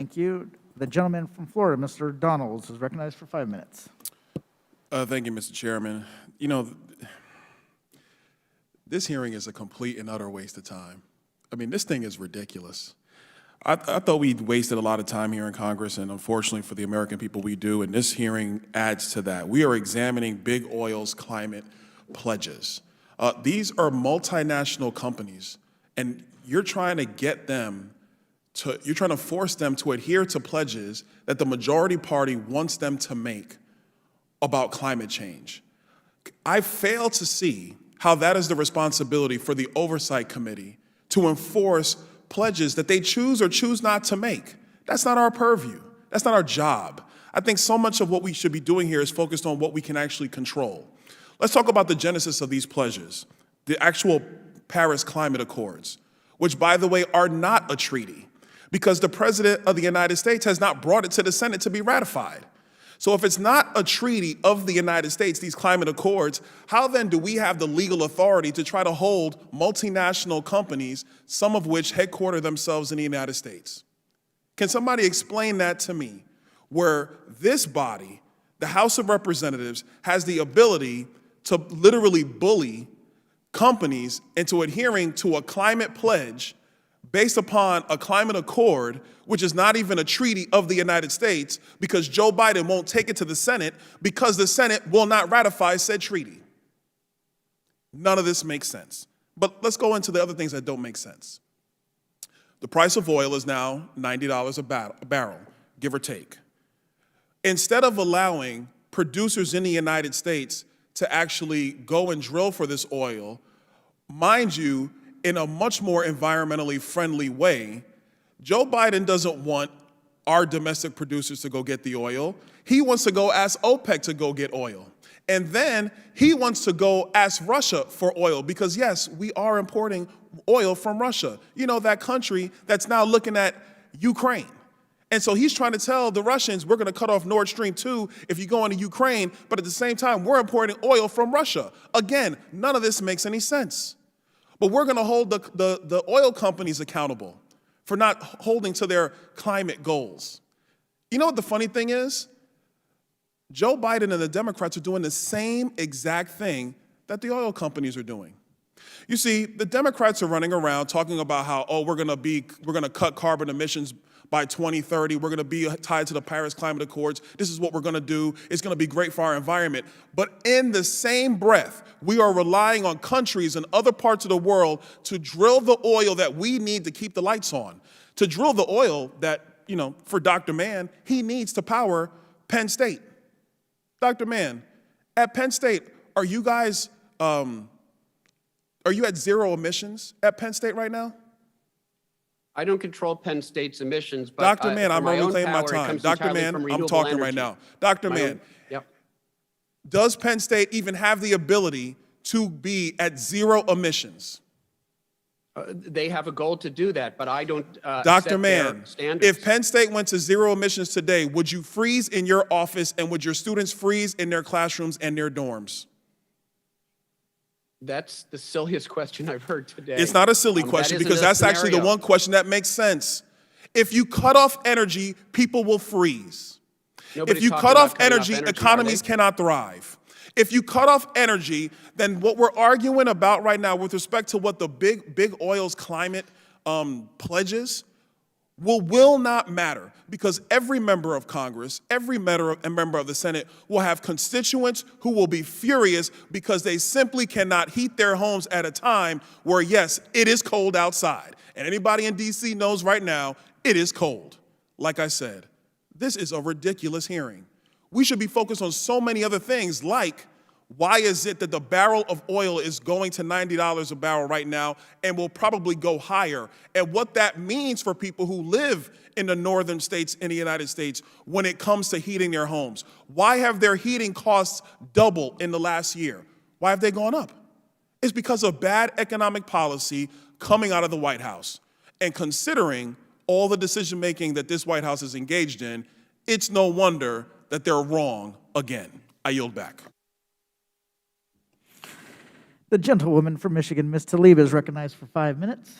Thank you. The gentleman from Florida, Mr. Donalds, is recognized for 5 minutes. Thank you, Mr. Chairman. You know, this hearing is a complete and utter waste of time. I mean, this thing is ridiculous. I thought we'd wasted a lot of time here in Congress, and unfortunately for the American people, we do, and this hearing adds to that. We are examining big oil's climate pledges. These are multinational companies, and you're trying to get them you're trying to force them to adhere to pledges that the majority party wants them to make about climate change. I fail to see how that is the responsibility for the Oversight Committee to enforce pledges that they choose or choose not to make. That's not our purview. That's not our job. I think so much of what we should be doing here is focused on what we can actually control. Let's talk about the genesis of these pledges, the actual Paris Climate Accords, which, by the way, are not a treaty because the President of the United States has not brought it to the Senate to be ratified. So if it's not a treaty of the United States, these climate accords, how then do we have the legal authority to try to hold multinational companies, some of which headquarter themselves in the United States? Can somebody explain that to me, where this body, the House of Representatives, has the ability to literally bully companies into adhering to a climate pledge based upon a climate accord, which is not even a treaty of the United States, because Joe Biden won't take it to the Senate because the Senate will not ratify said treaty? None of this makes sense. But let's go into the other things that don't make sense. The price of oil is now $90 a barrel, give or take. Instead of allowing producers in the United States to actually go and drill for this oil, mind you, in a much more environmentally friendly way, Joe Biden doesn't want our domestic producers to go get the oil. He wants to go ask OPEC to go get oil. And then he wants to go ask Russia for oil because, yes, we are importing oil from Russia. You know, that country that's now looking at Ukraine. And so he's trying to tell the Russians, we're going to cut off Nord Stream 2 if you go into Ukraine, but at the same time, we're importing oil from Russia. Again, none of this makes any sense. But we're going to hold the oil companies accountable for not holding to their climate goals. You know what the funny thing is? Joe Biden and the Democrats are doing the same exact thing that the oil companies are doing. You see, the Democrats are running around talking about how, oh, we're going to cut carbon emissions by 2030. We're going to be tied to the Paris Climate Accords. This is what we're going to do. It's going to be great for our environment. But in the same breath, we are relying on countries in other parts of the world to drill the oil that we need to keep the lights on, to drill the oil that, you know, for Dr. Mann, he needs to power Penn State. Dr. Mann, at Penn State, are you guys, are you at zero emissions at Penn State right now? I don't control Penn State's emissions, but Dr. Mann, I'm only claiming my time. Dr. Mann, I'm talking right now. Dr. Mann, does Penn State even have the ability to be at zero emissions? They have a goal to do that, but I don't Dr. set their Mann, standards. if Penn State went to zero emissions today, would you freeze in your office and would your students freeze in their classrooms and their dorms? That's the silliest question I've heard today. It's not a silly question because that's actually the one question that makes sense. If you cut off energy, people will freeze. If you cut off energy, economies cannot thrive. If you cut off energy, then what we're arguing about right now with respect to what the big oil's climate pledges will not matter because every member of Congress, every member of the Senate will have constituents who will be furious because they simply cannot heat their homes at a time where, yes, it is cold outside. And anybody in D.C. knows right now it is cold. Like I said, this is a ridiculous hearing. We should be focused on so many other things like why is it that the barrel of oil is going to $90 a barrel right now and will probably go higher, and what that means for people who live in the northern states in the United States when it comes to heating their homes. Why have their heating costs doubled in the last year? Why have they gone up? It's because of bad economic policy coming out of the White House. And considering all the decision-making that this White House is engaged in, it's no wonder that they're wrong again. I yield back. The gentlewoman from Michigan, Ms. Tlaib, is recognized for 5 minutes.